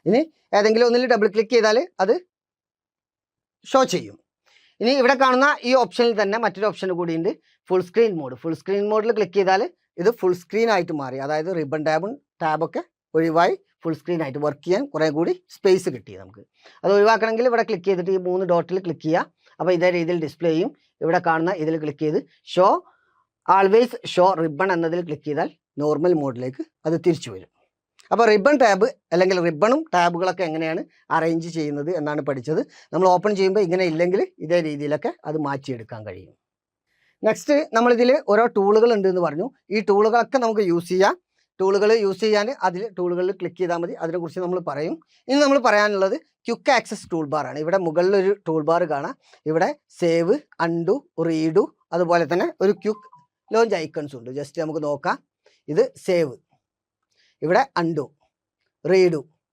ഇനി ഏതെങ്കിലും ഒന്നിൽ ഡബിൾ ക്ലിക്ക് ചെയ്താൽ അത് ഷോ ചെയ്യും. ഇനി ഇവിടെ കാണുന്ന ഈ ഓപ്ഷനിൽ തന്നെ മറ്റൊരു ഓപ്ഷൻ കൂടിയുണ്ട്, full screen mode. Full screen മോഡിൽ ക്ലിക്ക് ചെയ്താൽ ഇത് ഫുൾ സ്ക്രീൻ ആയിട്ട് മാറി. അതായത് റിബൺ ടാബൊക്കെ ഒഴിവായി ഫുൾ സ്ക്രീൻ ആയിട്ട് വർക്ക് ചെയ്യാൻ കുറേ കൂടി സ്പേസ് കിട്ടി നമുക്ക്. അത് ഒഴിവാക്കണമെങ്കിൽ ഇവിടെ ക്ലിക്ക് ചെയ്തിട്ട് ഈ 3 ഡോട്ടിൽ ക്ലിക്ക് ചെയ്യുക. അപ്പോൾ ഇതേ രീതിയിൽ ഡിസ്പ്ലേ ചെയ്യും. ഇവിടെ കാണുന്ന ഇതിൽ ക്ലിക്ക് ചെയ്ത് ഷോ ആൾവേസ് ഷോ റിബൺ എന്നതിൽ ക്ലിക്ക് ചെയ്താൽ നോർമൽ മോഡിലേക്ക് അത് തിരിച്ചു വരും. അപ്പോൾ റിബൺ ടാബ് അല്ലെങ്കിൽ റിബണും ടാബുകളൊക്കെ എങ്ങനെയാണ് അറേഞ്ച് ചെയ്യുന്നത് എന്നാണ് പഠിച്ചത്. നമ്മൾ ഓപ്പൺ ചെയ്യുമ്പോൾ ഇങ്ങനെ ഇല്ലെങ്കിൽ ഇതേ രീതിയിലൊക്കെ അത് മാറ്റിയെടുക്കാൻ കഴിയും. നെക്സ്റ്റ് നമ്മളിതിൽ ഓരോ ടൂളുകൾ ഉണ്ട് എന്ന് പറഞ്ഞു. ഈ ടൂളുകളൊക്കെ നമുക്ക് യൂസ് ചെയ്യാം. ടൂളുകൾ യൂസ് ചെയ്യാൻ അതിൽ ടൂളുകളിൽ ക്ലിക്ക് ചെയ്താൽ മതി. അതിനെക്കുറിച്ച് നമ്മൾ പറയും. ഇനി നമ്മൾ പറയാനുള്ളത് ക്വിക്ക് ആക്സസ് ടൂൾ ബാറാണ്. ഇവിടെ മുകളിലൊരു ടൂൾ ബാർ കാണാം. ഇവിടെ സേവ്, അൺഡു, റീഡു, അതുപോലെ തന്നെ ഒരു ക്വിക്ക് ലോഞ്ച് ഐക്കൺസ് ഉണ്ട്. ജസ്റ്റ് നമുക്ക് നോക്കാം. ഇത് സേവ്, ഇവിടെ അൺഡു, റീഡു,